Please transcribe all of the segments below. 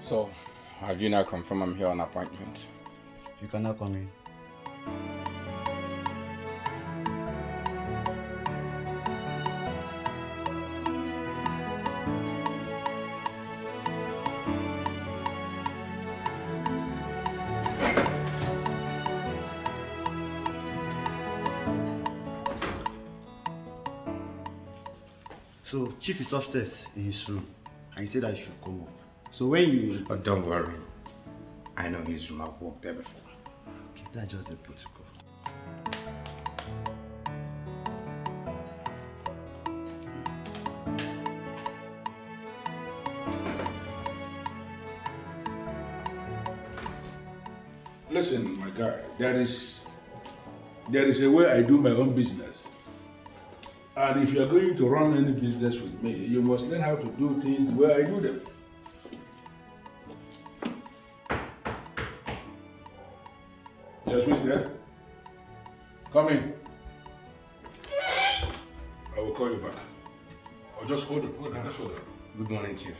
So, have you now confirmed I'm here on appointment? You can now come in. So, Chief is upstairs in his room, and he said I should come up. So when you... But don't worry. I know his room. I've walked there before. Okay, that's just the protocol. Listen, my guy, there is a way I do my own business. And if you're going to run any business with me, you must learn how to do things the way I do them. Yes, who's there? Come in. I will call you back. Or just hold on, just hold on. Good morning, Chief.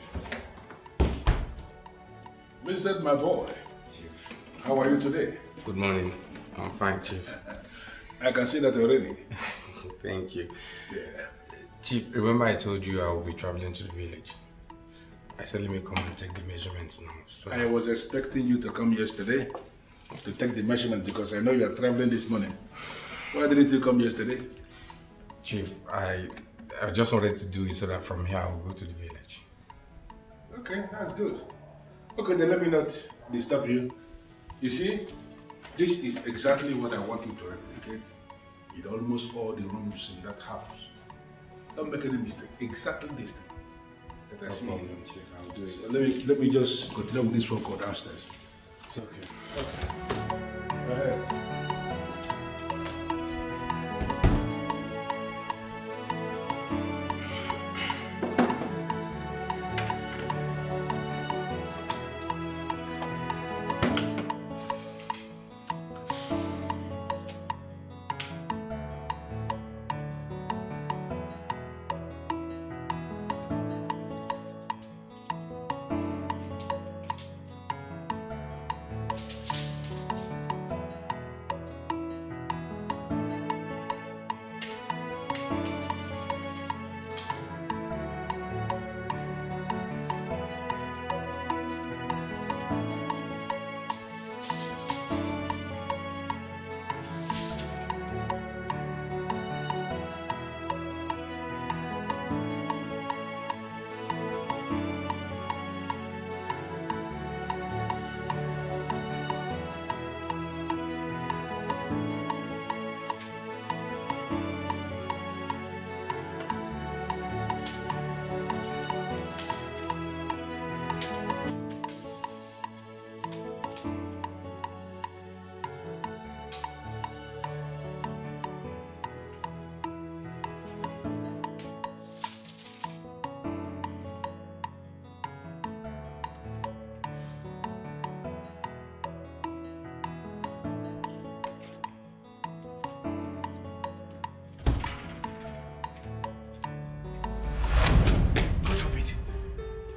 Vincent, my boy. Chief. How are you today? Good morning. I'm fine, Chief. I can see that already. Thank you. Yeah. Chief, remember I told you I will be traveling to the village? I said let me come and take the measurements now. So I was expecting you to come yesterday to take the measurement because I know you are traveling this morning. Why didn't you come yesterday? Chief, I just wanted to do it so that from here I will go to the village. Okay, that's good. Okay, then let me not disturb you. You see, this is exactly what I want you to replicate in almost all the rooms in that house. Don't make any mistake. Exactly this thing that I see. No problem, Chief. I'll do it. So let me just continue with this phone call downstairs. It's okay. Okay. Go ahead.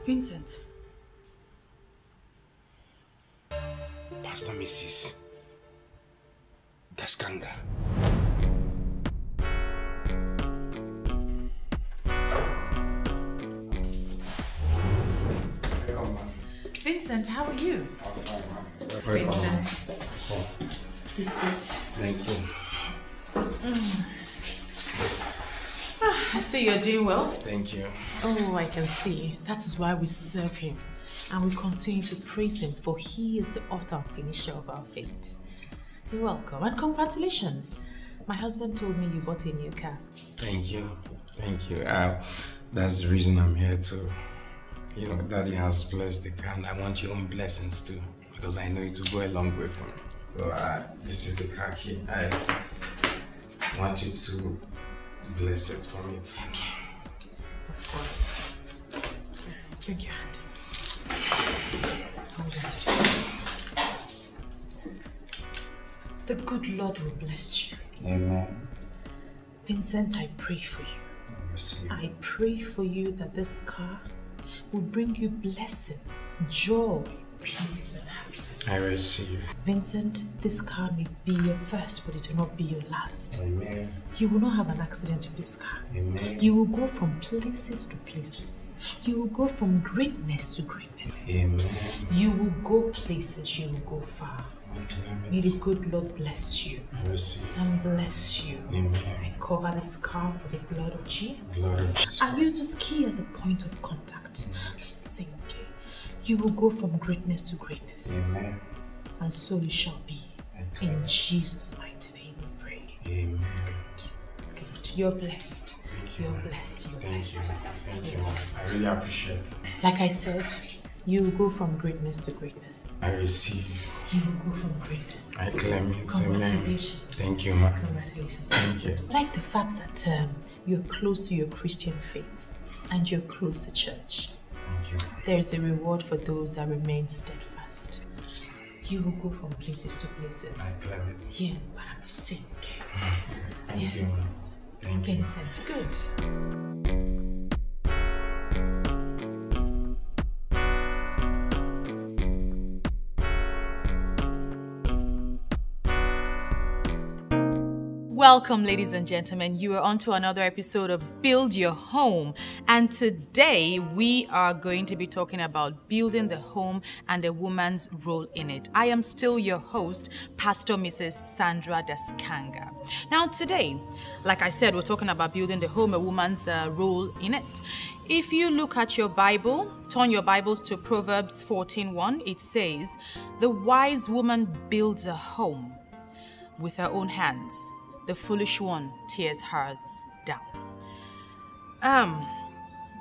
Vincent. Pastor Mrs. Daskanga. Vincent, how are you? I'm fine, ma'am. Vincent, please sit. Thank you. I see you're doing well. Thank you. Oh, I can see. That is why we serve him. And we continue to praise him, for he is the author and finisher of our faith. You're welcome, and congratulations. My husband told me you bought a new car. Thank you. Thank you. That's the reason I'm here too. You know, Daddy has blessed the car, and I want your own blessings too, because I know it will go a long way for me. So this is the car key. I want you to bless it for me. Okay. Of course. Bring your hand. Hold on to this. The good Lord will bless you. Amen. Vincent, I pray for you. I pray for you that this car will bring you blessings, joy, peace, and happiness. I receive. Vincent, this car may be your first, but it will not be your last. Amen. You will not have an accident with this car. Amen. You will go from places to places. You will go from greatness to greatness. Amen. You will go places, you will go far. May the good Lord bless you. I receive. And bless you. Amen. I cover this car with the blood of Jesus. Blood of Jesus. I use this key as a point of contact. Sing. You will go from greatness to greatness. Amen. And so it shall be. In Jesus' mighty name we pray. Amen. Good. You're blessed. You're blessed. You're blessed. Thank you. I really appreciate it. Like I said, you will go from greatness to greatness. I receive. You will go from greatness to I greatness. claim it. Congratulations. Thank you, ma. Congratulations. Thank you. I like the fact that you're close to your Christian faith and you're close to church. Thank you. There is a reward for those that remain steadfast. Yes, ma'am. You will go from places to places. I claim it. Yeah, but I'm a sink. Thank Yes. you, ma'am. Thank you. Vincent, good. Welcome, ladies and gentlemen. You are on to another episode of Build Your Home. And today we are going to be talking about building the home and a woman's role in it. I am still your host, Pastor Mrs. Sandra Daskanga. Now today, like I said, we're talking about building the home, a woman's role in it. If you look at your Bible, turn your Bibles to Proverbs 14:1, it says, "The wise woman builds a home with her own hands. The foolish one tears hers down."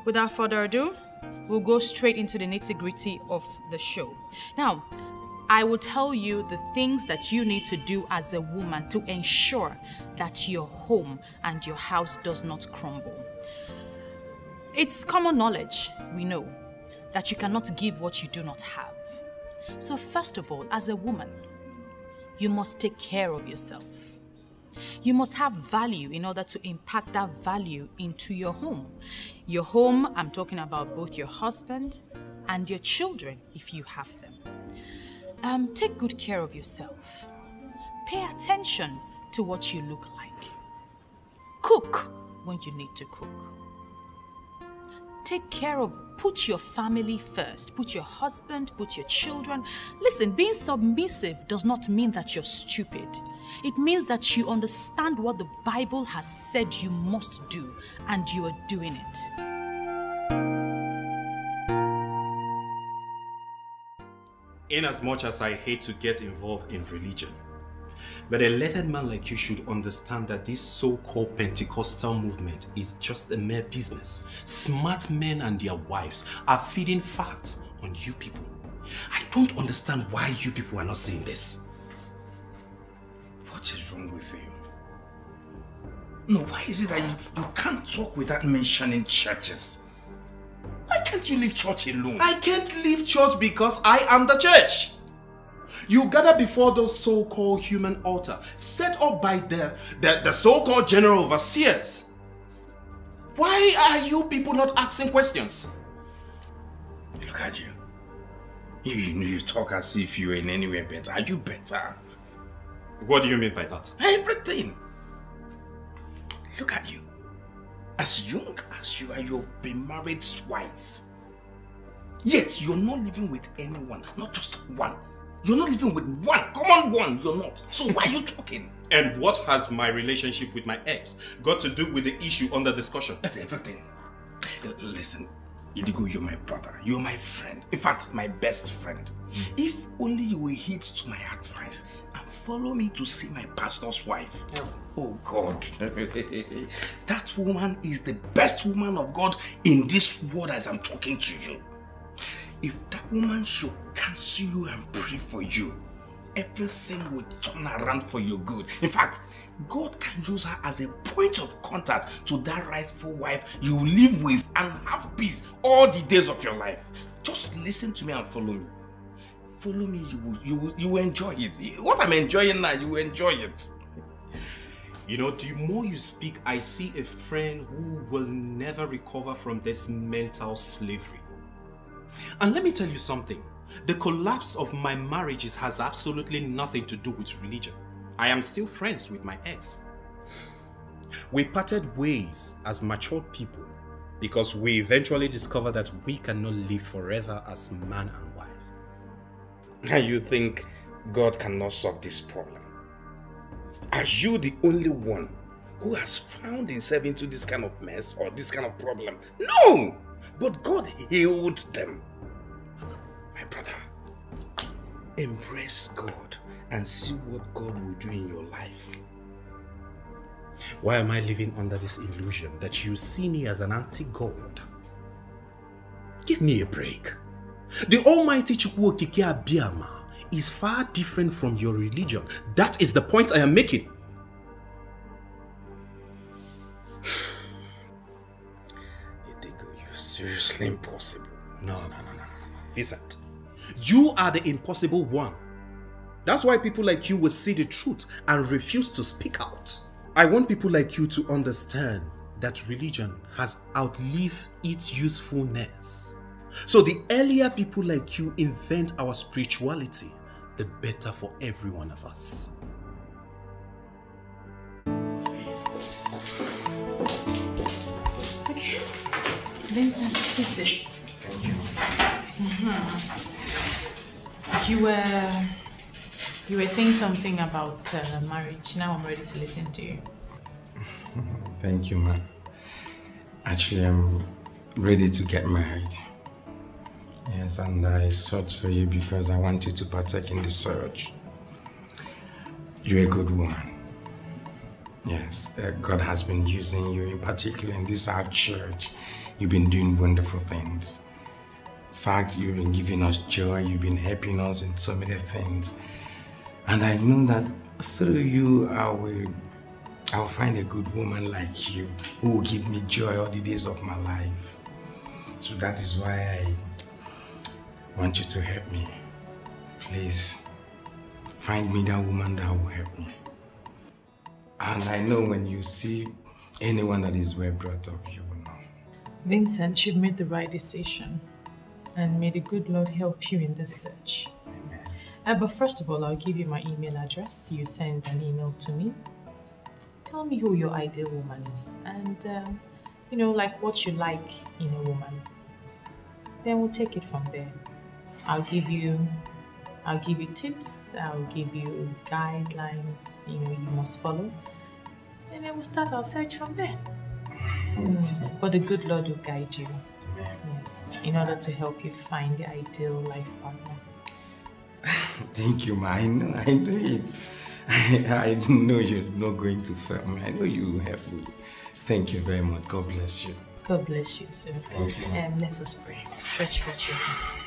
Without further ado, we'll go straight into the nitty-gritty of the show. Now, I will tell you the things that you need to do as a woman to ensure that your home and your house does not crumble. It's common knowledge, we know, that you cannot give what you do not have. So first of all, as a woman, you must take care of yourself. You must have value in order to impact that value into your home. Your home, I'm talking about both your husband and your children, if you have them. Take good care of yourself. Pay attention to what you look like. Cook when you need to cook. Take care of, put your family first. Put your husband, put your children. Listen, being submissive does not mean that you're stupid. It means that you understand what the Bible has said you must do, and you are doing it. In as much as I hate to get involved in religion, but a lettered man like you should understand that this so-called Pentecostal movement is just a mere business. Smart men and their wives are feeding fat on you people. I don't understand why you people are not saying this. What is wrong with you? No, why is it that you can't talk without mentioning churches? Why can't you leave church alone? I can't leave church because I am the church. You gather before those so-called human altar set up by the so-called general overseers. Why are you people not asking questions? Look at you. You talk as if you were in anywhere better. Are you better? What do you mean by that? Everything. Look at you. As young as you are, you've been married twice. Yet you're not living with anyone, not just one. You're not living with one, common one, you're not. So why are you talking? And what has my relationship with my ex got to do with the issue under discussion? Everything. Listen, Idigo, you're my brother. You're my friend. In fact, my best friend. If only you will heed to my advice and follow me to see my pastor's wife. Oh God. That woman is the best woman of God in this world as I'm talking to you. If that woman should cancel you and pray for you, everything will turn around for your good. In fact, God can use her as a point of contact to that rightful wife you live with and have peace all the days of your life. Just listen to me and follow me. Follow me, you will enjoy it. What I'm enjoying now, you will enjoy it. You know, the more you speak, I see a friend who will never recover from this mental slavery. And let me tell you something. The collapse of my marriages has absolutely nothing to do with religion. I am still friends with my ex. We parted ways as matured people because we eventually discovered that we cannot live forever as man and wife. And you think God cannot solve this problem? Are you the only one who has found himself into this kind of mess or this kind of problem? No! But God healed them. My brother, embrace God and see what God will do in your life. Why am I living under this illusion that you see me as an anti-God? Give me a break. The Almighty Chukwuokike Abiyama is far different from your religion. That is the point I am making. You're seriously impossible. No. Vincent, you are the impossible one. That's why people like you will see the truth and refuse to speak out. I want people like you to understand that religion has outlived its usefulness. So the earlier people like you invent our spirituality, the better for every one of us. Okay. Vincent, this is. Thank you. You were saying something about marriage. Now I'm ready to listen to you. Thank you, man. Actually, I'm ready to get married. Yes, and I sought for you because I want you to partake in the search. You're a good woman. Yes, God has been using you, in particular in this our church. You've been doing wonderful things. In fact, you've been giving us joy, you've been helping us in so many things. And I know that through you, I'll find a good woman like you who will give me joy all the days of my life. So that is why I want you to help me. Please, find me that woman that will help me. And I know when you see anyone that is well brought up, you will know. Vincent, you've made the right decision. And may the good Lord help you in this search. Amen. But first of all, I'll give you my email address. You send an email to me. Tell me who your ideal woman is. And, like what you like in a woman. Then we'll take it from there. I'll give you tips, I'll give you guidelines, you must follow. And then we'll start our search from there. But the good Lord will guide you. Yes, in order to help you find the ideal life partner. Thank you, ma. I know it. I know you're not going to fail me. I know you will help me. Thank you very much. God bless you. God bless you too. Thank you. Let us pray. Stretch forth your hands.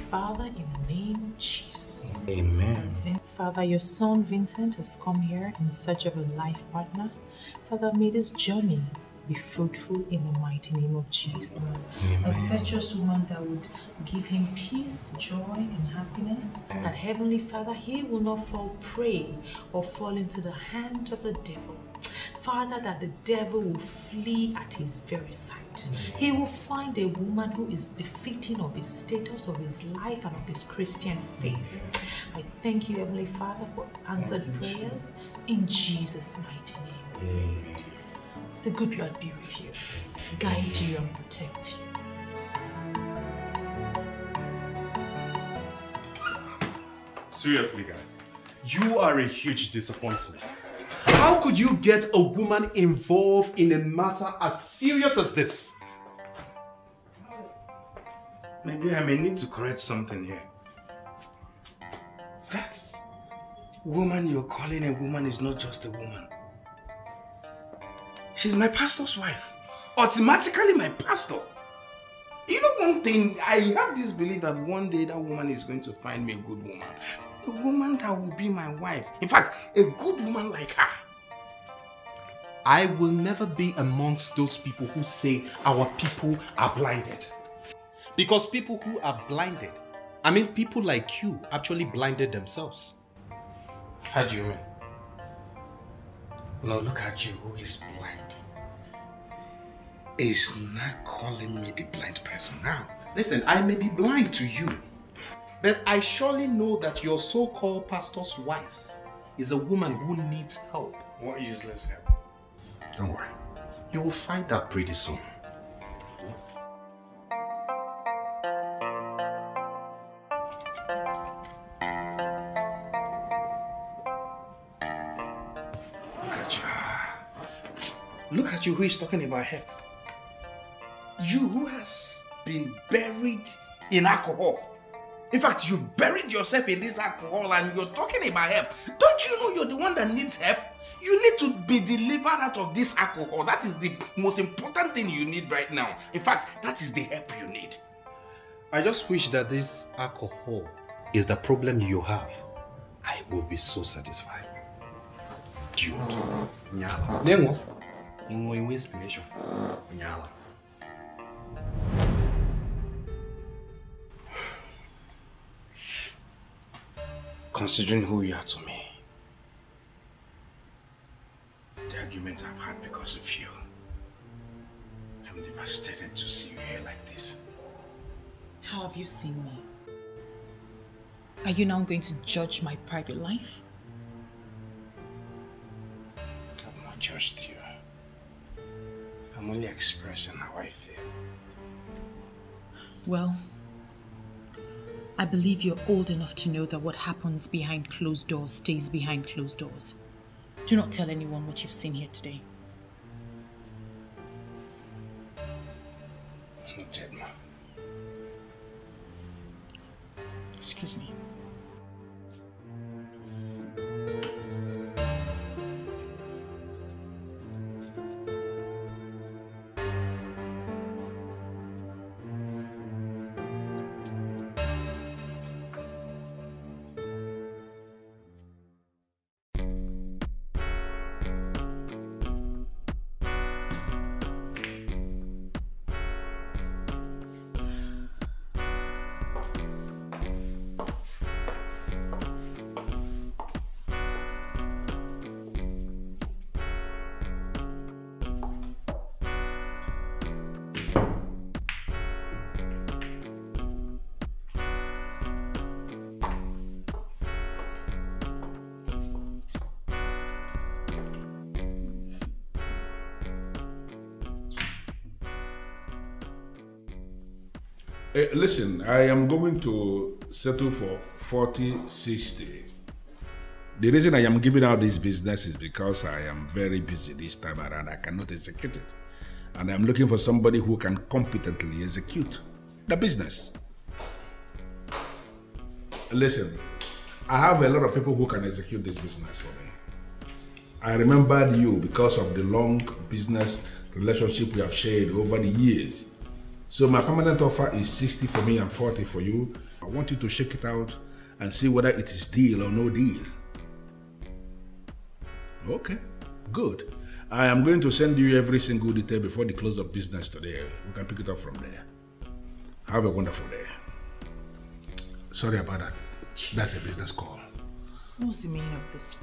Father, in the name of Jesus. Amen. Father, your son Vincent has come here in search of a life partner. Father, may this journey be fruitful in the mighty name of Jesus. Amen. A virtuous woman that would give him peace, joy, and happiness. Amen. That Heavenly Father, he will not fall prey or fall into the hand of the devil. Father, that the devil will flee at his very sight. He will find a woman who is befitting of his status, of his life, and of his Christian faith. I thank you, Heavenly Father, for answered prayers in Jesus' mighty name. Amen. The good Lord be with you, guide you and protect you. Seriously, guy, you are a huge disappointment. How could you get a woman involved in a matter as serious as this? Maybe I may need to correct something here. That woman you're calling a woman is not just a woman. She's my pastor's wife. Automatically my pastor. You know one thing, I have this belief that one day that woman is going to find me a good woman. A woman that will be my wife. In fact, a good woman like her. I will never be amongst those people who say our people are blinded. Because people who are blinded, people like you actually blinded themselves. How do you mean? No, look at you, who is blind. Is not calling me the blind person now. Listen, I may be blind to you, but I surely know that your so-called pastor's wife is a woman who needs help. What useless help? Don't worry. You will find out pretty soon. Look at you who is talking about help. You who has been buried in alcohol. In fact, you buried yourself in this alcohol and you're talking about help. Don't you know you're the one that needs help? You need to be delivered out of this alcohol. That is the most important thing you need right now. In fact, that is the help you need. I just wish that this alcohol is the problem you have. I will be so satisfied. Dude. Nyala. Nengo. Ingo inspiration. Nyala. Considering who you are to me, the arguments I've had because of you, I'm devastated to see you here like this. How have you seen me? Are you now going to judge my private life? I've not judged you. I'm only expressing how I feel. Well, I believe you're old enough to know that what happens behind closed doors stays behind closed doors. Do not tell anyone what you've seen here today. Noted, ma. Excuse me. Listen, I am going to settle for 40-60. The reason I am giving out this business is because I am very busy this time around. I cannot execute it. And I'm looking for somebody who can competently execute the business. Listen, I have a lot of people who can execute this business for me. I remembered you because of the long business relationship we have shared over the years. So my permanent offer is 60 for me and 40 for you. I want you to check it out and see whether it is deal or no deal. Okay, good. I am going to send you every single detail before the close of business today. We can pick it up from there. Have a wonderful day. Sorry about that. That's a business call. What's the meaning of this?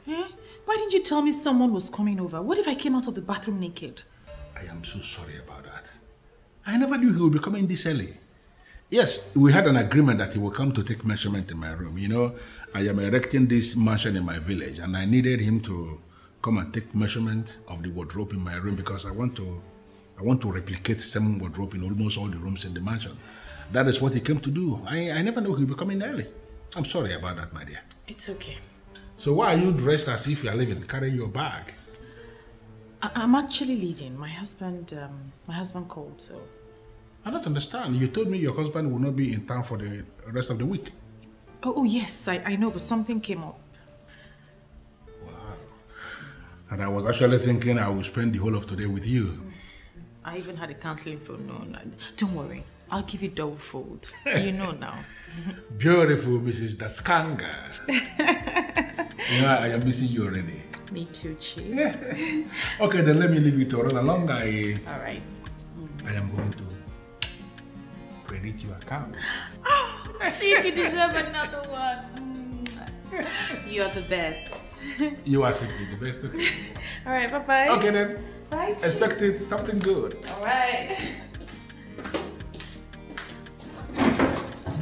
Eh? Why didn't you tell me someone was coming over? What if I came out of the bathroom naked? I am so sorry about that. I never knew he would be coming this early. Yes, we had an agreement that he would come to take measurement in my room. You know, I am erecting this mansion in my village and I needed him to come and take measurement of the wardrobe in my room because I want to replicate same wardrobe in almost all the rooms in the mansion. That is what he came to do. I never knew he would be coming early. I'm sorry about that, my dear. It's okay. So why are you dressed as if you are leaving, carrying your bag? I'm actually leaving. My husband called, so... I don't understand. You told me your husband will not be in town for the rest of the week. Oh yes, I know, but something came up. Wow. And I was actually thinking I will spend the whole of today with you. I even had a counseling phone. No, don't worry. I'll give you double fold. You know now. Beautiful, Mrs. Daskanga. You know, I am missing you already. Me too, Chief. Okay, then let me leave you to run along. All right. I am going to credit your account. Chief, you deserve another one. You are the best. You are simply the best. Okay. All right, bye-bye. Okay then. Bye, Chief. Expect it something good. All right.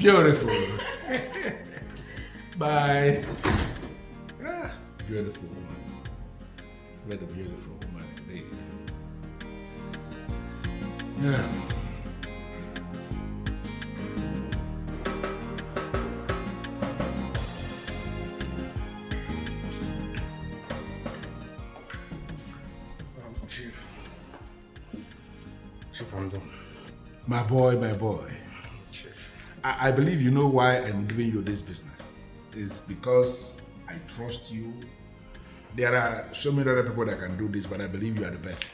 Beautiful. Bye. Ah, beautiful woman. Very beautiful woman indeed. Yeah. Chief, I'm done. My boy, my boy. I believe you know why I'm giving you this business. It's because I trust you. There are so many other people that can do this, but I believe you are the best.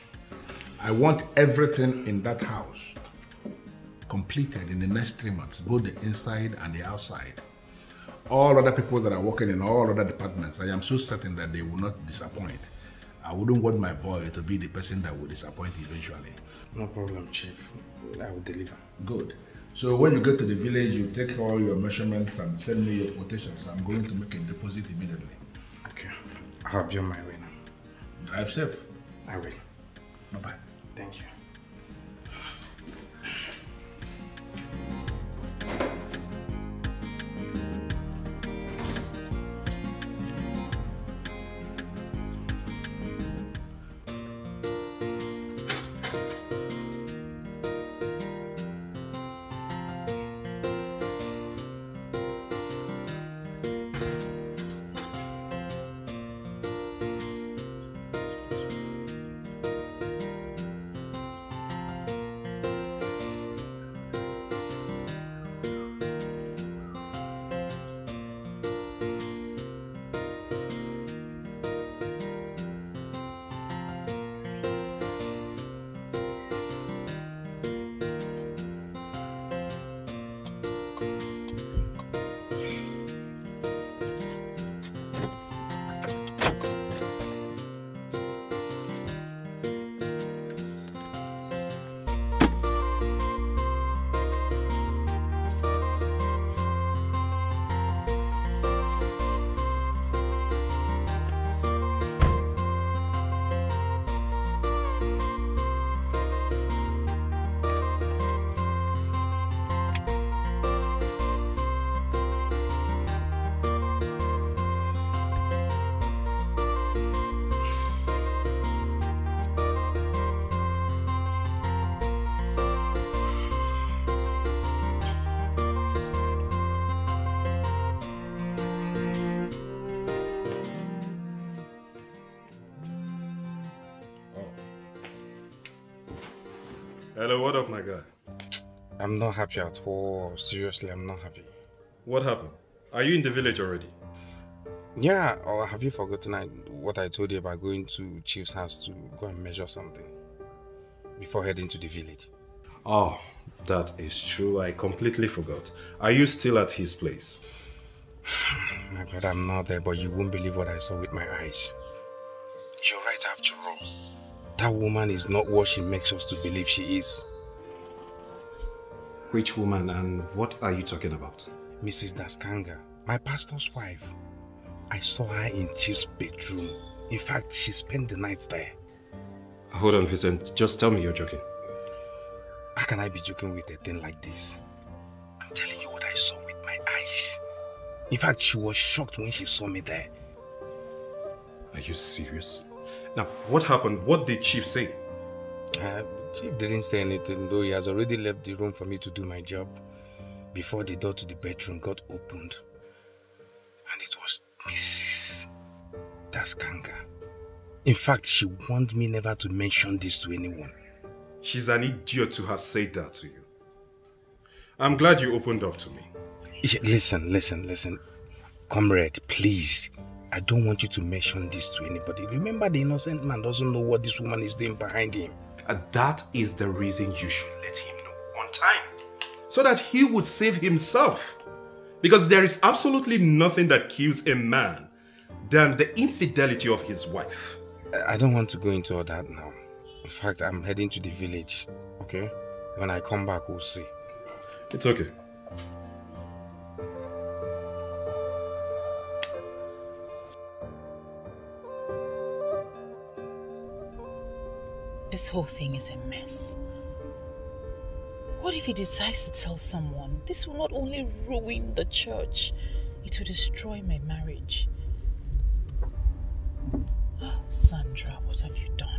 I want everything in that house completed in the next 3 months, both the inside and the outside. All other people that are working in all other departments, I am so certain that they will not disappoint. I wouldn't want my boy to be the person that will disappoint eventually. No problem, Chief. I will deliver. Good. So when you get to the village, you take all your measurements and send me your quotations. I'm going to make a deposit immediately. Okay. I'll be on my way now. Drive safe. I will. Bye-bye. Thank you. Hello, what up, my guy? I'm not happy at all. Seriously, I'm not happy. What happened? Are you in the village already? Yeah, or have you forgotten what I told you about going to Chief's house to go and measure something before heading to the village? Oh, that is true. I completely forgot. Are you still at his place? My brother, I'm not there, but you won't believe what I saw with my eyes. You're right after all. That woman is not what she makes us to believe she is. Which woman and what are you talking about? Mrs. Daskanga, my pastor's wife. I saw her in Chief's bedroom. In fact, she spent the night there. Hold on, Vincent. Just tell me you're joking. How can I be joking with a thing like this? I'm telling you what I saw with my eyes. In fact, she was shocked when she saw me there. Are you serious? Now, what happened? What did Chief say? Chief didn't say anything, though he has already left the room for me to do my job before the door to the bedroom got opened. And it was Mrs. Daskanga. In fact, she warned me never to mention this to anyone. She's an idiot to have said that to you. I'm glad you opened up to me. Listen. Comrade, please. I don't want you to mention this to anybody. Remember, the innocent man doesn't know what this woman is doing behind him. And that is the reason you should let him know on time. So that he would save himself. Because there is absolutely nothing that kills a man than the infidelity of his wife. I don't want to go into all that now. In fact, I'm heading to the village, okay? When I come back, we'll see. It's okay. This whole thing is a mess. What if he decides to tell someone? This will not only ruin the church, it will destroy my marriage. Oh, Sandra, what have you done?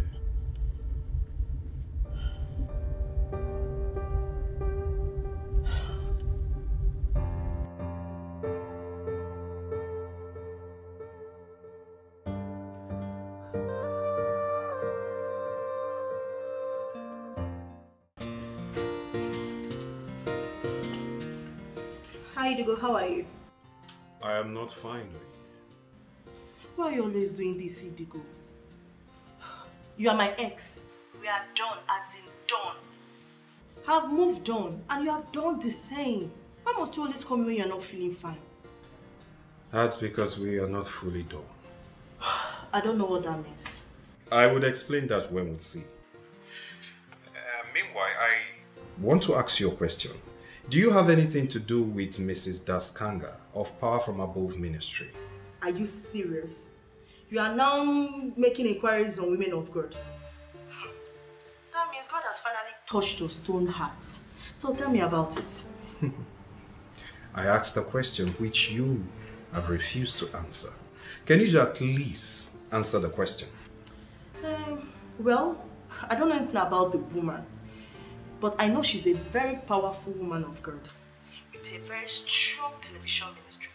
Hi, Digo, how are you? I am not fine. Why are you always doing this, Digo? You are my ex. We are done, as in done. Have moved on, and you have done the same. Why must you always come when you are not feeling fine? That's because we are not fully done. I don't know what that means. I would explain that when we see. Meanwhile, I want to ask you a question. Do you have anything to do with Mrs. Daskanga of Power from Above Ministry? Are you serious? You are now making inquiries on women of God. That means God has finally touched your stone heart. So tell me about it. I asked a question which you have refused to answer. Can you at least answer the question? Well, I don't know anything about the woman. But I know she's a very powerful woman of God with a very strong television ministry.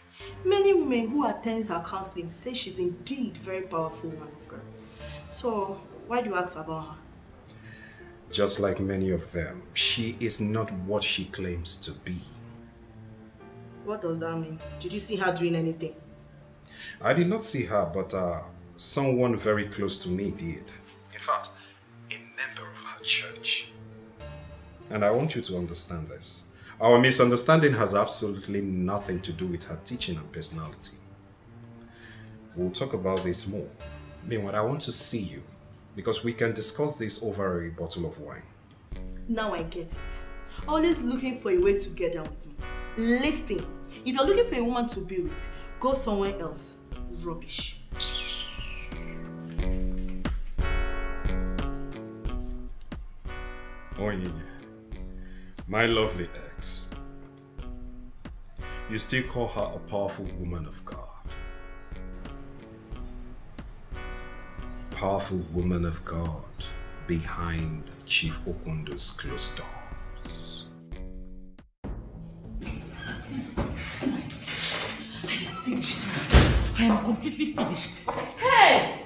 Many women who attend her counseling say she's indeed a very powerful woman of God. So, why do you ask about her? Just like many of them, she is not what she claims to be. What does that mean? Did you see her doing anything? I did not see her, but someone very close to me did. In fact, a member of her church. And I want you to understand this. Our misunderstanding has absolutely nothing to do with her teaching and personality. We'll talk about this more. Meanwhile, I want to see you because we can discuss this over a bottle of wine. Now I get it. Always looking for a way to get down with me. Listen, if you're looking for a woman to be with, go somewhere else. Rubbish. Ini, my lovely ex, you still call her a powerful woman of God. Powerful woman of God behind Chief Okundo's closed doors. Finished. I am completely finished. Hey!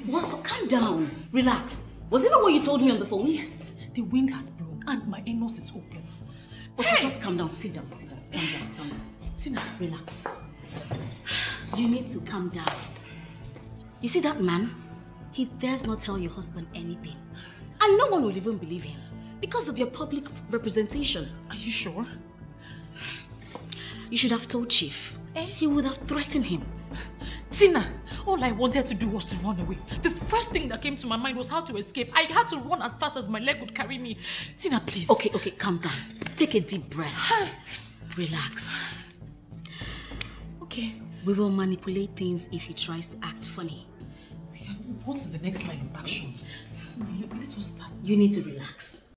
What's up? Calm down. Relax. Was it not what you told me on the phone? Yes, the wind has blown and my anus is open. Okay, just calm down. Sit down. Sit down. Calm down. Calm down. Tina, relax. You need to calm down. You see that man? He dares not tell your husband anything. And no one will even believe him because of your public representation. Are you sure? You should have told Chief. He would have threatened him. Tina, all I wanted to do was to run away. The first thing that came to my mind was how to escape. I had to run as fast as my leg would carry me. Tina, please. Okay, calm down. Take a deep breath. Relax. Okay. We will manipulate things if he tries to act funny. What is the next line of action? Tell me, let us start. You need to relax.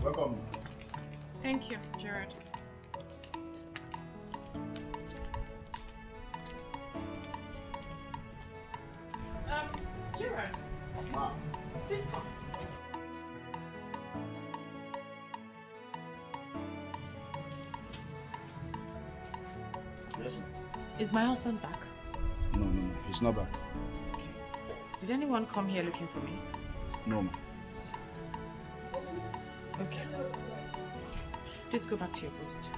Welcome. Thank you, Gerard. Gerard. Ma. This one. Yes, ma'am. Is my husband back? No, he's not back. Did anyone come here looking for me? No, ma'am. Okay. Please go back to your post.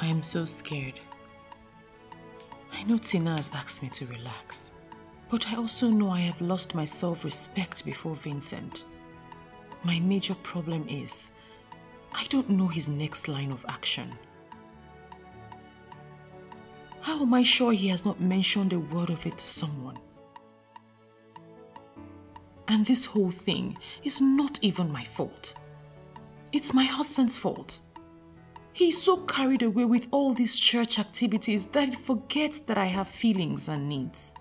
am so scared. I know Tina has asked me to relax, but I also know I have lost my self-respect before Vincent. My major problem is, I don't know his next line of action. How am I sure he has not mentioned a word of it to someone? And this whole thing is not even my fault. It's my husband's fault. He's so carried away with all these church activities that he forgets that I have feelings and needs.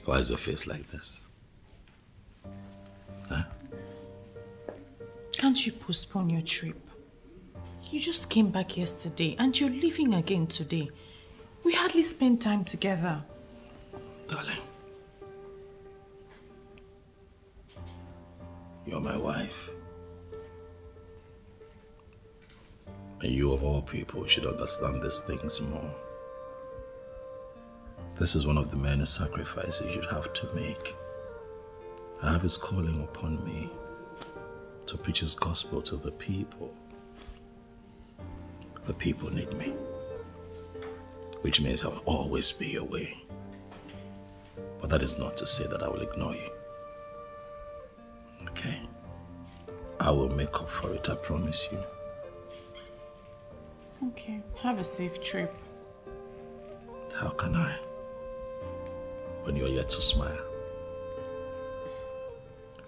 Why is your face like this? Huh? Can't you postpone your trip? You just came back yesterday and you're leaving again today. We hardly spent time together. Darling, you're my wife. And you of all people should understand these things more. This is one of the many sacrifices you'd have to make. I have his calling upon me to preach his gospel to the people. The people need me, which means I'll always be away. But that is not to say that I will ignore you. Okay? I will make up for it, I promise you. Okay, have a safe trip. How can I? When you're yet to smile.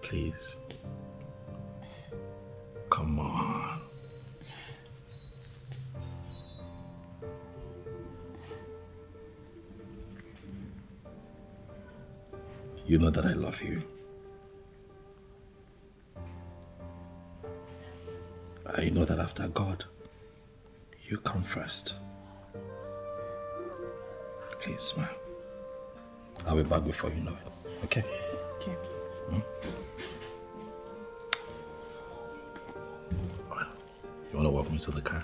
Please. Come on. You know that I love you. I know that after God, you come first. Please smile. I'll be back before you know it. Okay? Okay. Well, you want to walk me to the car?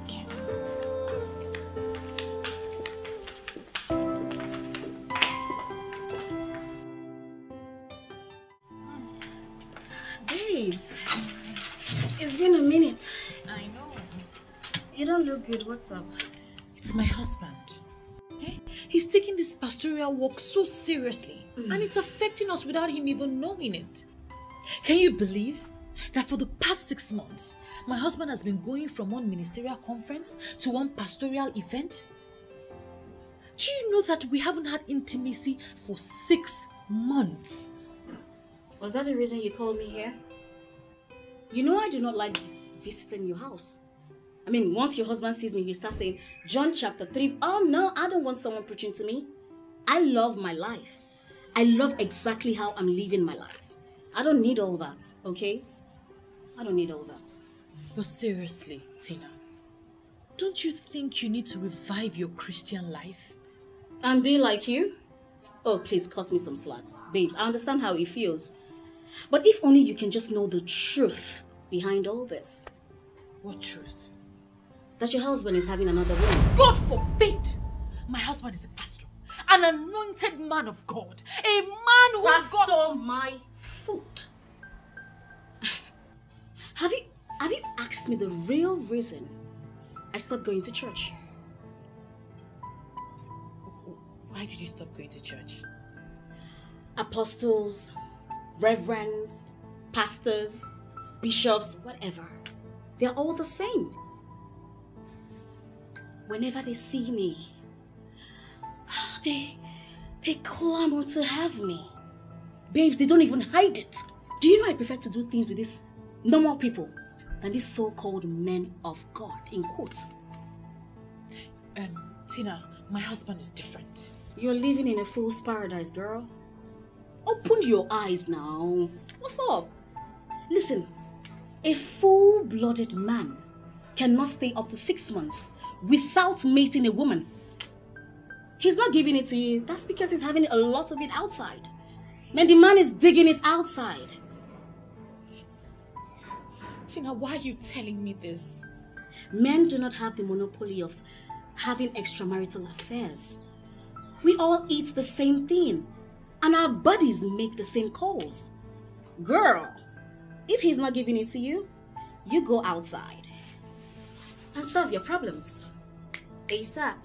Okay. Babes, it's been a minute. I know. You don't look good. What's up? It's my husband. He's taking this pastoral work so seriously, and it's affecting us without him even knowing it. Can you believe that for the past 6 months, my husband has been going from one ministerial conference to one pastoral event? Do you know that we haven't had intimacy for 6 months? Was that the reason you called me here? You know I do not like visiting your house. I mean, once your husband sees me, he starts saying, John chapter 3. Oh no, I don't want someone preaching to me. I love my life. I love exactly how I'm living my life. I don't need all that, okay? I don't need all that. But seriously, Tina, don't you think you need to revive your Christian life? And be like you? Oh, please cut me some slacks. Babes, I understand how it feels. But if only you can just know the truth behind all this. What truth? That your husband is having another woman. God forbid! My husband is a pastor, an anointed man of God, a man who Pastor my foot. Have you asked me the real reason I stopped going to church? Why did you stop going to church? Apostles, reverends, pastors, bishops, whatever. They're all the same. Whenever they see me, they clamor to have me. Babes, they don't even hide it. Do you know I prefer to do things with these normal people than these so-called men of God, in quotes? Tina, my husband is different. You're living in a fool's paradise, girl. Open your eyes now. What's up? Listen, a full-blooded man cannot stay up to 6 months without mating a woman. He's not giving it to you. That's because he's having a lot of it outside. Man, the man is digging it outside. Tina, why are you telling me this? Men do not have the monopoly of having extramarital affairs. We all eat the same thing, and our bodies make the same calls. Girl, if he's not giving it to you, you go outside and solve your problems ASAP.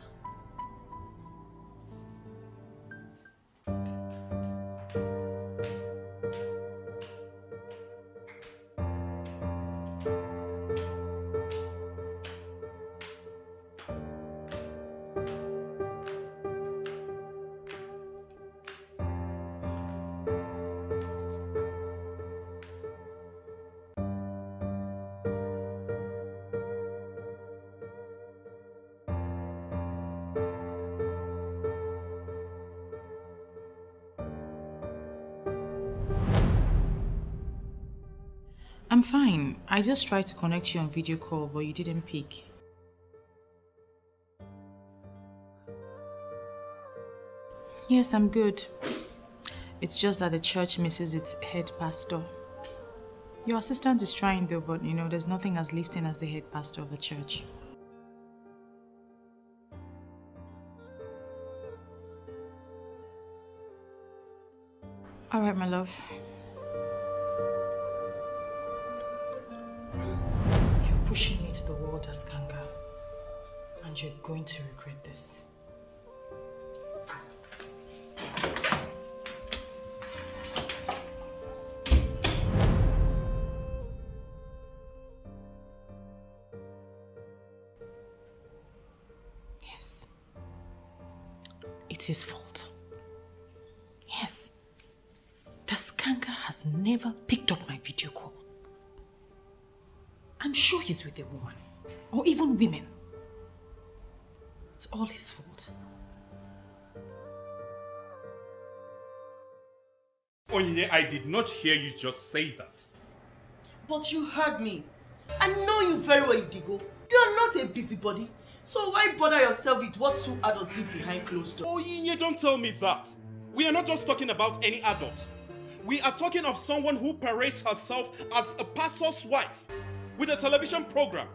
I'm fine. I just tried to connect you on video call, but you didn't pick. Yes, I'm good. It's just that the church misses its head pastor. Your assistant is trying though, but you know, there's nothing as lifting as the head pastor of the church. All right, my love. You're pushing me to the wall, Daskanga, and you're going to regret this. Yes. It's his fault. Yes. Daskanga has never picked up my video call. I'm sure he's with a woman, or even women. It's all his fault. Onyinye, I did not hear you just say that. But you heard me. I know you very well, Idigo. You are not a busybody. So why bother yourself with what two adults did behind closed doors? Onyinye, don't tell me that. We are not just talking about any adult. We are talking of someone who parades herself as a pastor's wife with a television program.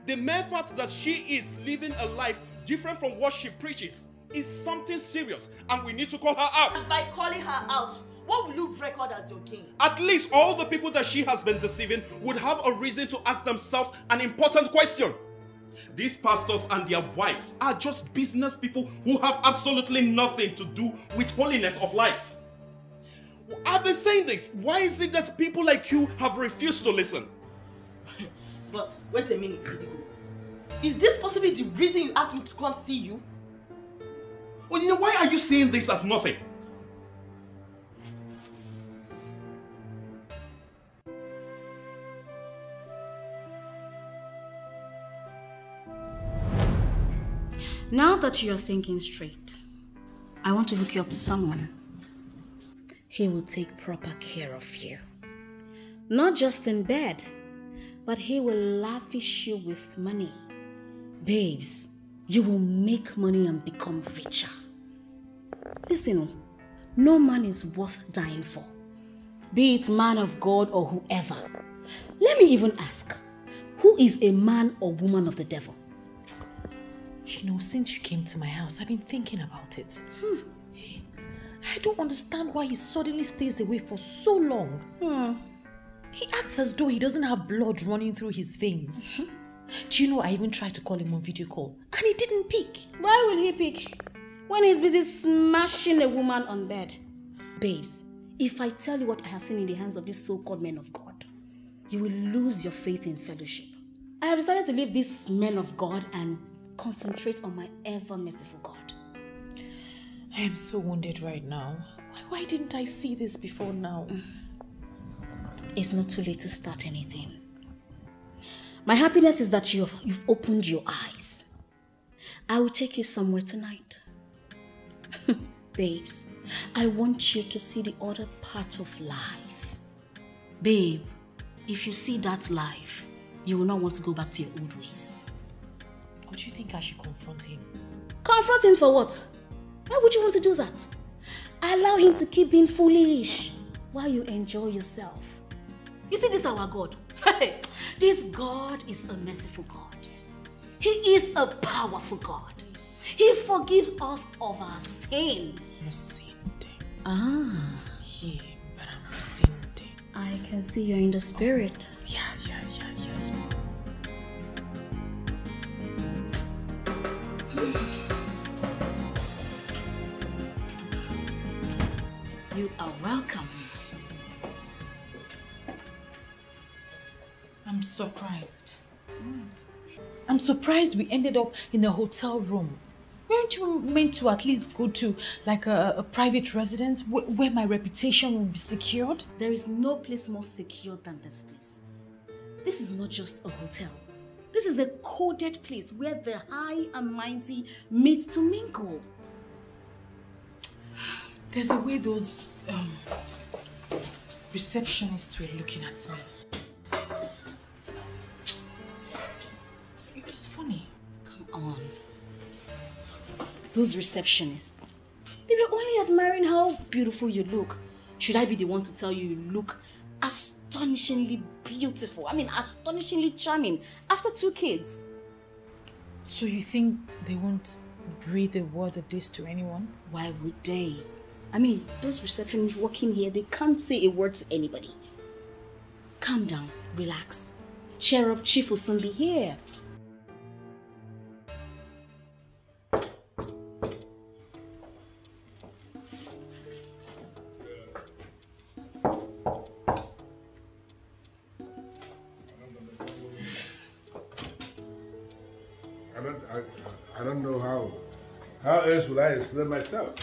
The mere fact that she is living a life different from what she preaches is something serious, and we need to call her out. And by calling her out, what will you record as your gain? At least all the people that she has been deceiving would have a reason to ask themselves an important question. These pastors and their wives are just business people who have absolutely nothing to do with holiness of life. I've been saying this. Why is it that people like you have refused to listen? But wait a minute, Idigo. Is this possibly the reason you asked me to come see you? Well, you know, why are you seeing this as nothing? Now that you're thinking straight, I want to hook you up to someone. He will take proper care of you. Not just in bed, but he will lavish you with money. Babes, you will make money and become richer. Listen, no man is worth dying for, be it man of God or whoever. Let me even ask, who is a man or woman of the devil? You know, since you came to my house, I've been thinking about it. I don't understand why he suddenly stays away for so long. He acts as though he doesn't have blood running through his veins. Do you know, I even tried to call him on video call and he didn't pick. Why will he pick when he's busy smashing a woman on bed? Babes, if I tell you what I have seen in the hands of these so-called men of God, you will lose your faith in fellowship. I have decided to leave these men of God and concentrate on my ever-merciful God. I am so wounded right now. Why didn't I see this before now? It's not too late to start anything. My happiness is that you've opened your eyes. I will take you somewhere tonight. Babes, I want you to see the other part of life. Babe, if you see that life, you will not want to go back to your old ways. Or do you think I should confront him? Confront him for what? Why would you want to do that? Allow him to keep being foolish while you enjoy yourself. You see, this is our God. Hey, this God is a merciful God. He is a powerful God. He forgives us of our sins. Ah. Yeah, but I'm missing. I can see you're in the spirit. Yeah. You are welcome. I'm surprised. I'm surprised we ended up in a hotel room. Weren't you meant to at least go to like a private residence where my reputation will be secured? There is no place more secure than this place. This is not just a hotel. This is a coded place where the high and mighty meet to mingle. There's a way those receptionists were looking at me. It was funny. Come on. Those receptionists, they were only admiring how beautiful you look. Should I be the one to tell you you look astonishingly beautiful? I mean, astonishingly charming after 2 kids. So you think they won't breathe a word of this to anyone? Why would they? I mean, those receptionists working here, they can't say a word to anybody. Calm down, relax. Cheer up, Chief will soon be here. I don't know how else will I explain myself.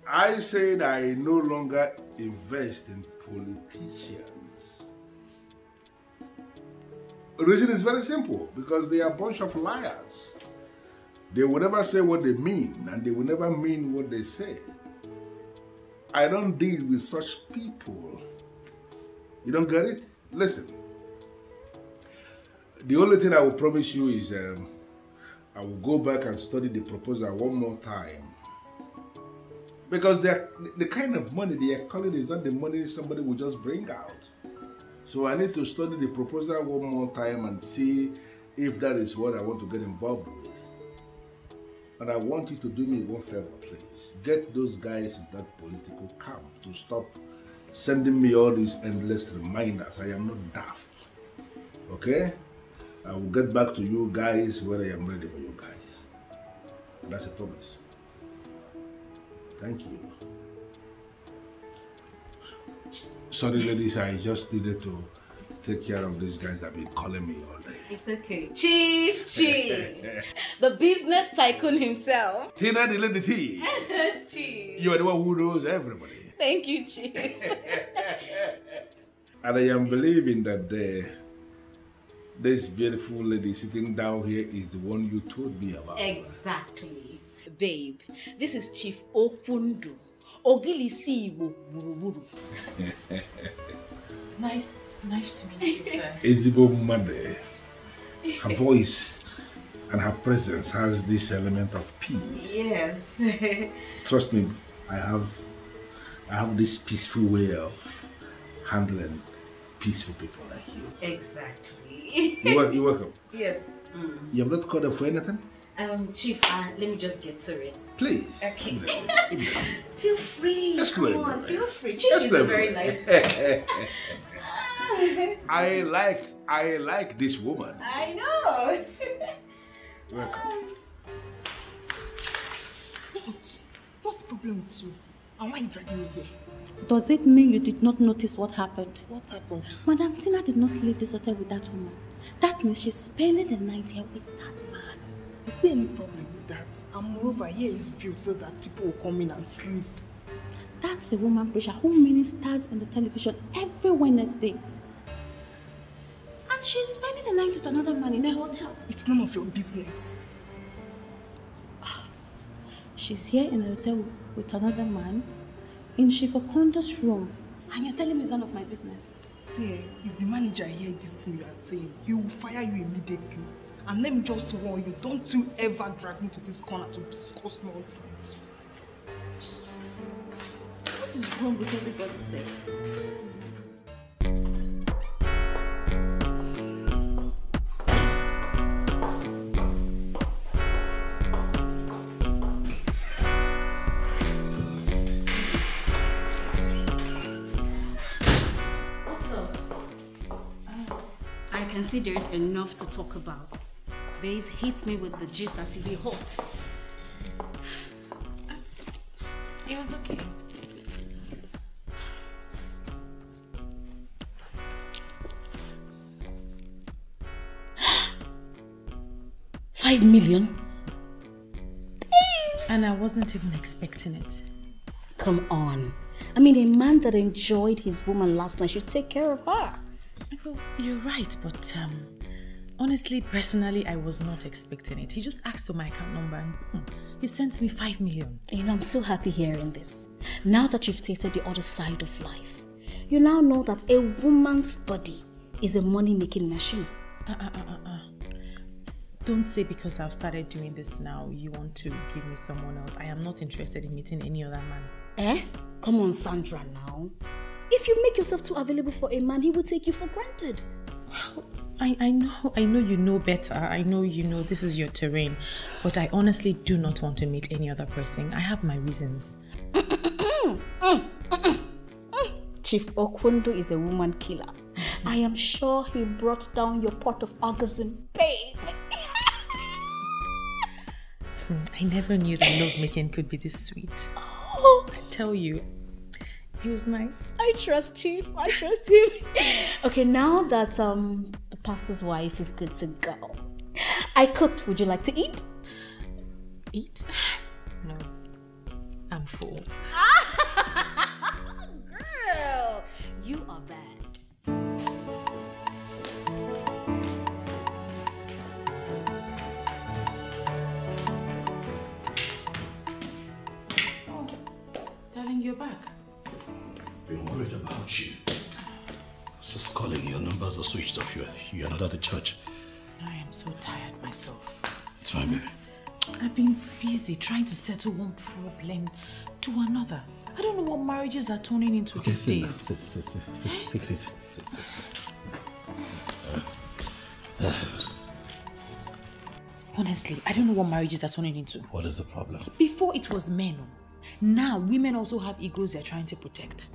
I said I no longer invest in politicians. The reason is very simple, because they are a bunch of liars. They will never say what they mean, and they will never mean what they say. I don't deal with such people. You don't get it? Listen. The only thing I will promise you is I will go back and study the proposal one more time. Because the kind of money they are calling is not the money somebody will just bring out. So I need to study the proposal one more time and see if that is what I want to get involved with. And I want you to do me one favor, please. Get those guys in that political camp to stop sending me all these endless reminders. I am not daft. Okay? I will get back to you guys when I am ready for you guys. And that's a promise. Thank you. Sorry, ladies, I just needed to take care of these guys that have been calling me all day. It's okay. Chief! The business tycoon himself. Tana Adelana. Chief. You are the one who knows everybody. Thank you, Chief. And I am believing that this beautiful lady sitting down here is the one you told me about. Exactly. Babe, this is Chief Okundu. Ogilisi Igbo Buruburu. Nice to meet you, sir. Ezigbo Made. Her voice and her presence has this element of peace. Yes. Trust me, I have this peaceful way of handling peaceful people like you. Exactly. You're welcome. Yes. You have not called her for anything? Chief, let me just get to it. Please. Okay. Feel free. Let's Come go on, in, feel free. Chief is a very nice person. I like this woman. I know. Welcome. What's the problem with you? And why are you dragging me here? Does it mean you did not notice what happened? What happened? Madam Tina did not leave this hotel with that woman. That means she's spending the night here with that man. Is there any problem with that? And moreover, here is built so that people will come in and sleep. That's the woman preacher who ministers on the television every Wednesday. And she's spending the night with another man in a hotel. It's none of your business. she's here in a hotel with another man in Shifokondo's room. And you're telling me it's none of my business. See, if the manager hears this thing you are saying, he will fire you immediately. And let me just warn you, don't you ever drag me to this corner to discuss nonsense. What is wrong with everybody saying? I can see there's enough to talk about. Babes hit me with the gist as if it hot. It was okay. $5 million? Babes! And I wasn't even expecting it. Come on. I mean, a man that enjoyed his woman last night should take care of her. Well, you're right, but honestly, personally, I was not expecting it. He just asked for my account number and boom, he sent me 5 million. You know, I'm so happy hearing this. Now that you've tasted the other side of life, you now know that a woman's body is a money-making machine. Don't say because I've started doing this now, you want to give me someone else. I am not interested in meeting any other man. Eh? Come on, Sandra, now. If you make yourself too available for a man, he will take you for granted. Well, I know you know better. I know you know this is your terrain. But I honestly do not want to meet any other person. I have my reasons. Chief Okwundo is a woman killer. I am sure he brought down your pot of orgasm, babe. I never knew that lovemaking could be this sweet. Oh. I tell you, he was nice. I trust Chief. I trust him. Okay, now that the pastor's wife is good to go, I cooked. Would you like to eat? Eat? No. I'm full. Girl, you are bad. Oh, darling, you're back. Been worried about you. Just calling, your numbers are switched off. You're not at the church. I am so tired myself. It's fine, baby. I've been busy trying to settle one problem to another. I don't know what marriages are turning into these days. Sit. Take it easy. Sit. Honestly, I don't know what marriages are turning into. What is the problem? Before it was men. Now women also have egos they're trying to protect.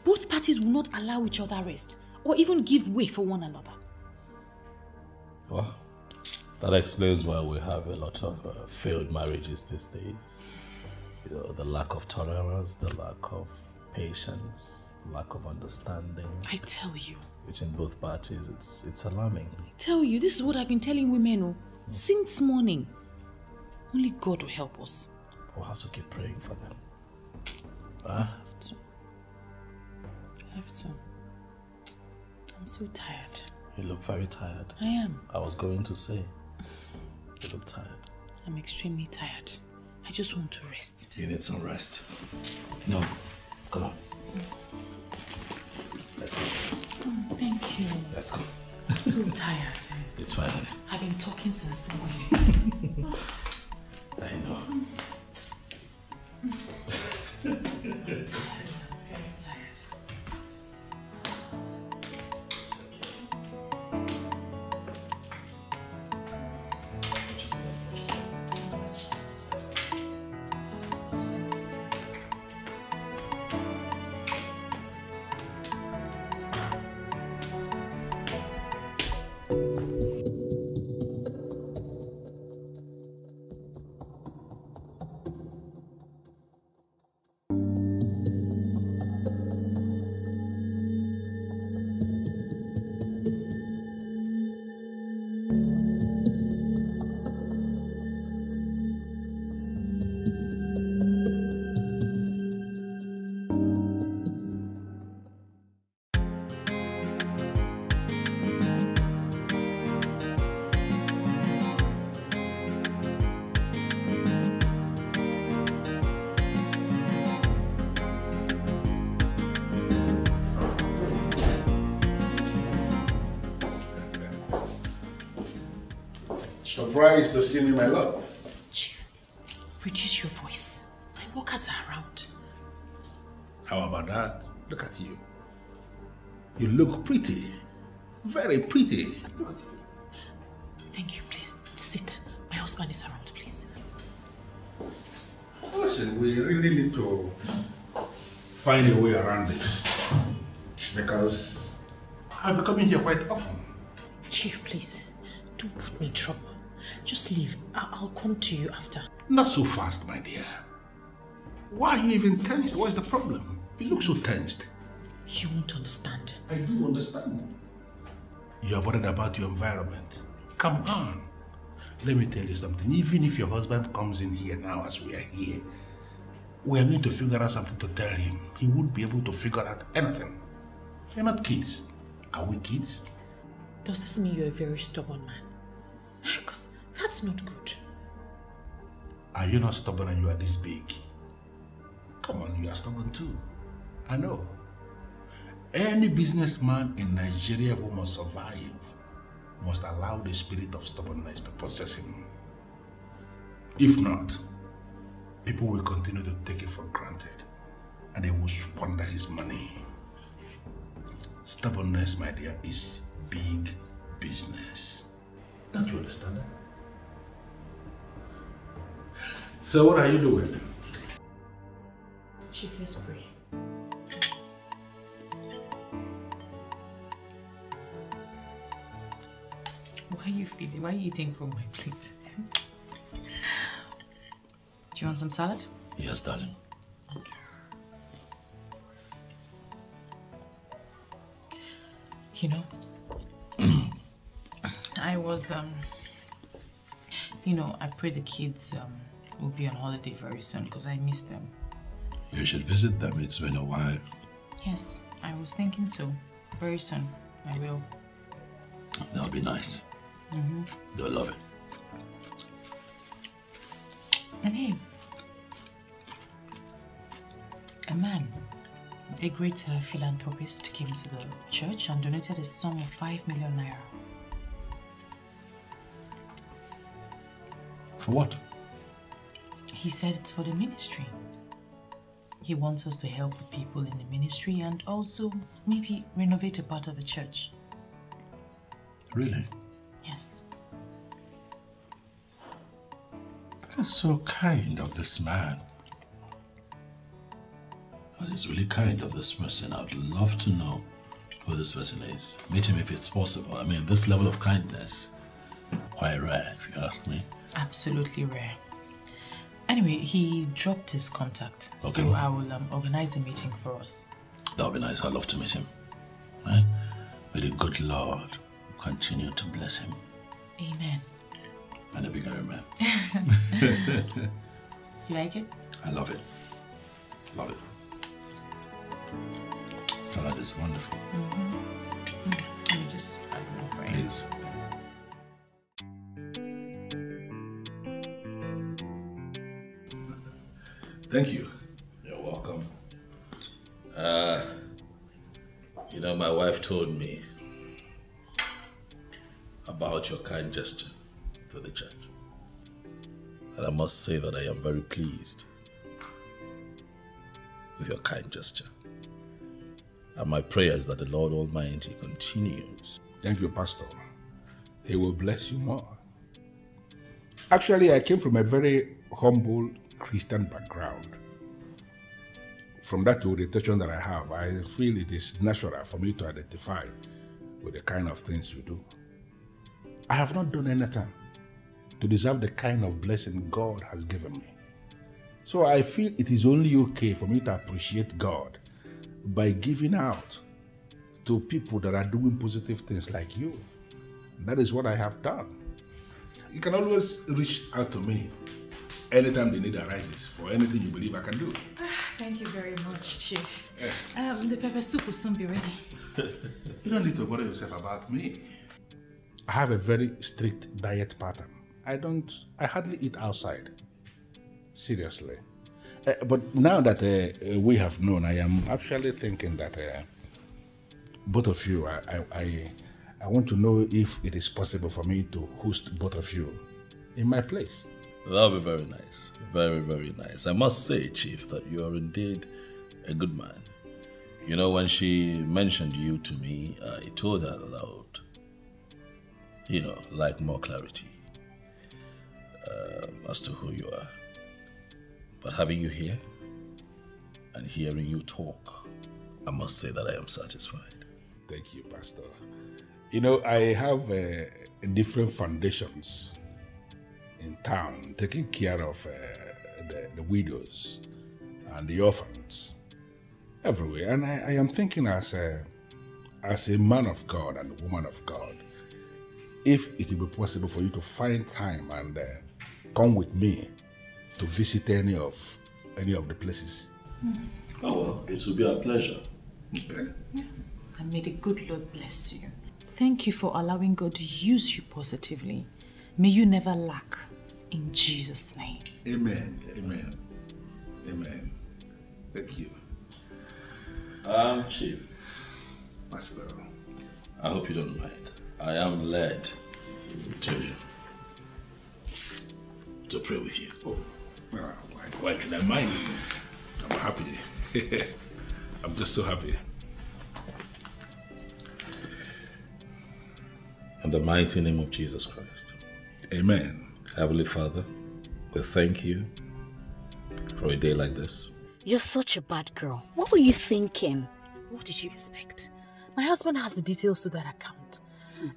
Both parties will not allow each other rest or even give way for one another. Well, that explains why we have a lot of failed marriages these days. You know, the lack of tolerance, the lack of patience, lack of understanding. I tell you. Between both parties, it's alarming. I tell you, this is what I've been telling women since morning. Only God will help us. We'll have to keep praying for them. I have to. I'm so tired. You look very tired. I am. I was going to say, you look tired. I'm extremely tired. I just want to rest. You need some rest. No, come on. Let's go. Oh, thank you. Let's go. I'm so tired. It's fine, honey. I've been talking since morning. I know. Tired. I'm very tired. Surprised to see me, my love. Chief, reduce your voice. My workers are around. How about that? Look at you. You look pretty. Very pretty. Look at you. Thank you, please. Sit. My husband is around, please. Listen, we really need to find a way around this. Because I'll be coming here quite often. Chief, please. Don't put me in trouble. Just leave. I'll come to you after. Not so fast, my dear. Why are you even tensed? What's the problem? You look so tensed. You won't understand. I do understand. You're worried about your environment. Come on. Let me tell you something. Even if your husband comes in here now as we are here, we are going to figure out something to tell him. He won't be able to figure out anything. You're not kids. Are we kids? Does this mean you're a very stubborn man? Because that's not good. Are you not stubborn and you are this big? Come on, you are stubborn too. I know. Any businessman in Nigeria who must survive must allow the spirit of stubbornness to possess him. If not, people will continue to take it for granted and they will squander his money. Stubbornness, my dear, is big business. Don't you understand that? So what are you doing? Chief, let's pray. Why are you feeding? Why are you eating from my plate? Do you want some salad? Yes, darling. Okay. You know, I was, I pray the kids will be on holiday very soon because I miss them. You should visit them. It's been a while. Yes, I was thinking so. Very soon, I will. That'll be nice. Mm-hmm. They'll love it. And hey, a man, a great philanthropist, came to the church and donated a sum of 5 million naira. For what? He said it's for the ministry. He wants us to help the people in the ministry and also maybe renovate a part of the church. Really? Yes. That is so kind of this man. That is really kind of this person. I would love to know who this person is. Meet him if it's possible. I mean, this level of kindness, quite rare, if you ask me. Absolutely rare. Anyway, he dropped his contact, okay. So I will organize a meeting for us. That would be nice. I'd love to meet him. Right? May the good Lord continue to bless him. Amen. And a bigger man. You like it? I love it. Love it. Salad is wonderful. Mm-hmm. Let me just add more for you. Please. Thank you. You're welcome. My wife told me about your kind gesture to the church. And I must say that I am very pleased with your kind gesture. And my prayer is that the Lord Almighty continues. Thank you, Pastor. He will bless you more. Actually, I came from a very humble Christian background. From that orientation that I have, I feel it is natural for me to identify with the kind of things you do. I have not done anything to deserve the kind of blessing God has given me. So I feel it is only okay for me to appreciate God by giving out to people that are doing positive things like you. That is what I have done. You can always reach out to me anytime the need arises for anything you believe I can do. Thank you very much, Chief. The pepper soup will soon be ready. You don't need to worry yourself about me. I have a very strict diet pattern. I hardly eat outside. Seriously. But now that we have known, I am actually thinking that both of you, I want to know if it is possible for me to host both of you in my place. That would be very nice. Very, very nice. I must say, Chief, that you are indeed a good man. You know, when she mentioned you to me, I told her that I would, like more clarity as to who you are. But having you here and hearing you talk, I must say that I am satisfied. Thank you, Pastor. You know, I have different foundations in town taking care of the widows and the orphans everywhere. And I am thinking as a man of God and a woman of God, if it will be possible for you to find time and come with me to visit any of the places. Oh, well, it will be a pleasure. Okay. And may the good Lord bless you. Thank you for allowing God to use you positively. May you never lack. In Jesus' name. Amen. Amen. Amen. Thank you. Chief. Pastor. I hope you don't mind. I am led to pray with you. Oh, why should I mind? I'm happy. I'm just so happy. In the mighty name of Jesus Christ. Amen. Heavenly Father, we thank you for a day like this. You're such a bad girl. What were you thinking? What did you expect? My husband has the details to that account.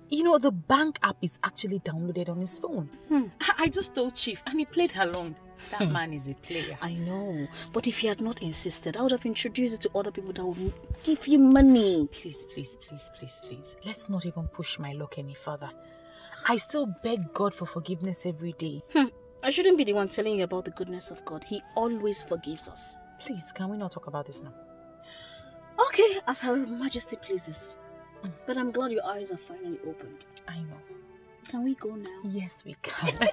You know, the bank app is actually downloaded on his phone. I just told Chief and he played along. That man is a player. I know, but if you had not insisted, I would have introduced it to other people that would give you money. Please, please, please, please, please. Let's not even push my luck any further. I still beg God for forgiveness every day. I shouldn't be the one telling you about the goodness of God. He always forgives us. Please, can we not talk about this now? Okay, as Her Majesty pleases. But I'm glad your eyes are finally opened. I know. Can we go now? Yes, we can.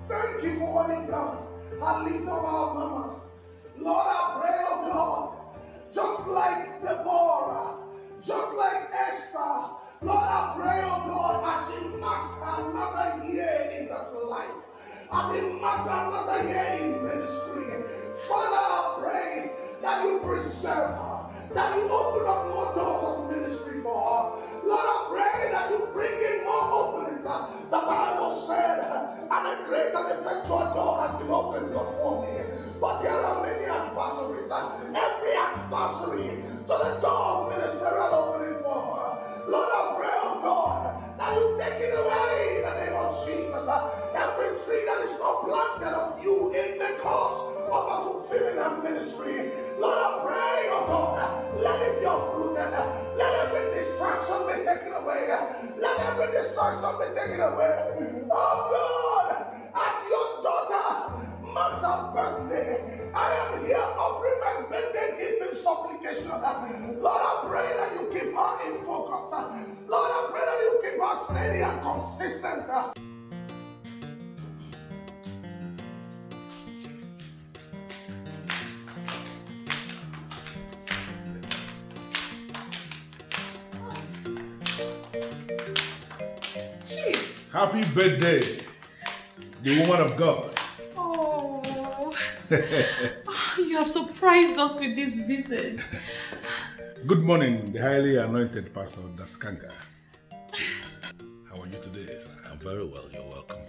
Thank you for what you've done. and lift up our mama. Lord, I pray, oh God, just like Deborah, just like Esther, Lord, I pray, oh God, as she marks another year in this life, as she marks another year in ministry, Father, I pray that you preserve her, that you open up more doors of ministry for her. Lord, I pray that you bring in more openings. The Bible said, and a great and effectual door has been opened before me. But there are many adversaries. Every adversary to the door of ministerial opening for her. Lord, I pray, oh God, that you take it away in the name of Jesus. Every tree that is not planted of you in the cause of a fulfilling her ministry. Lord, I pray, oh God, let it be uprooted. Let every distraction be taken away. Let every distraction be taken away. Oh God, as your daughter marks her birthday, I am here offering my birthday gift in supplication. Lord, I pray that you keep her in focus. Lord, I pray that you keep her steady and consistent. Happy birthday, the woman of God. Oh, you have surprised us with this visit. Good morning, the highly anointed pastor Daskanga. How are you today, sir? I'm very well, you're welcome.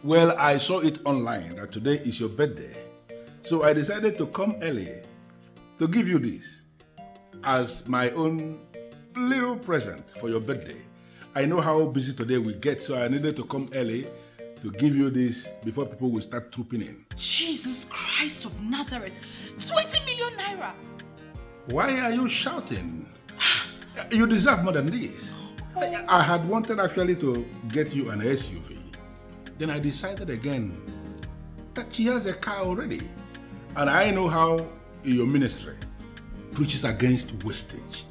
Well, I saw it online that today is your birthday. So I decided to come early to give you this as my own little present for your birthday. I know how busy today we get, so I needed to come early to give you this before people will start trooping in. Jesus Christ of Nazareth, 20 million naira! Why are you shouting? You deserve more than this. I had wanted actually to get you an SUV. Then I decided again that she has a car already. And I know how your ministry preaches against wastage.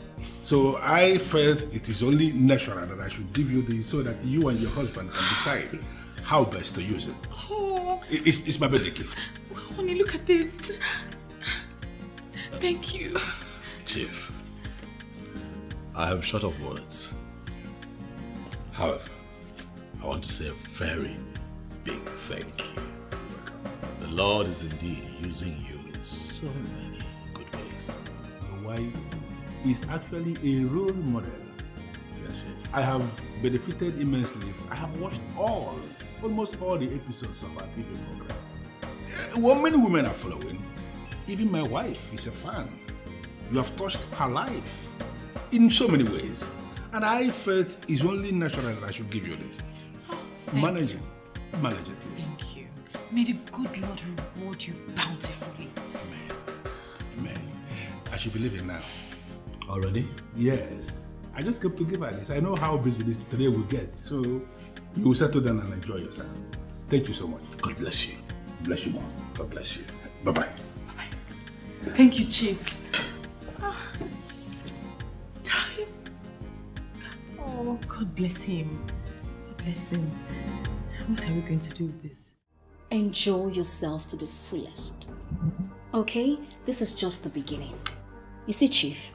So I felt it is only natural that I should give you this so that you and your husband can decide how best to use it. Oh. It's my birthday gift. Honey, look at this. Thank you. Chief, I am short of words. However, I want to say a very big thank you. The Lord is indeed using you in so many good ways. Your wife is actually a role model. Yes, yes. I have benefited immensely. I have watched almost all the episodes of our TV program. Well, many women are following. Even my wife is a fan. You have touched her life in so many ways. And I felt it's only natural that I should give you this. Manage it, please. Thank you. May the good Lord reward you bountifully. Amen. I should believe it now. Already? Yes. I just came to give her this. I know how busy this today will get, so you will settle down and enjoy yourself. Thank you so much. God bless you. Bless you, Mom. God bless you. Bye-bye. Bye-bye. Thank you, Chief. Darling. Oh, God bless him. Bless him. What are we going to do with this? Enjoy yourself to the fullest. Okay? This is just the beginning. You see, Chief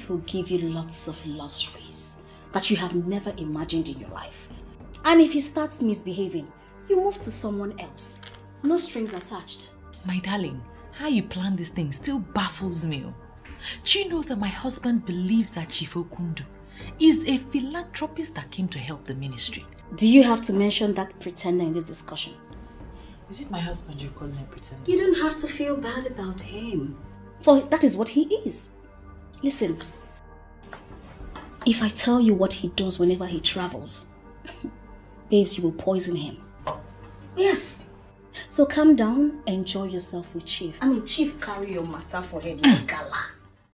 will give you lots of luxuries that you have never imagined in your life. And if he starts misbehaving, you move to someone else. No strings attached. My darling, how you plan this thing still baffles me. Do you know that my husband believes that Chief Okundu is a philanthropist that came to help the ministry? Do you have to mention that pretender in this discussion? Is it my husband you're calling a pretender? You don't have to feel bad about him, for that is what he is. Listen, if I tell you what he does whenever he travels, babes, you will poison him. Yes. So calm down, enjoy yourself with Chief. Chief carry your matter for head like gala.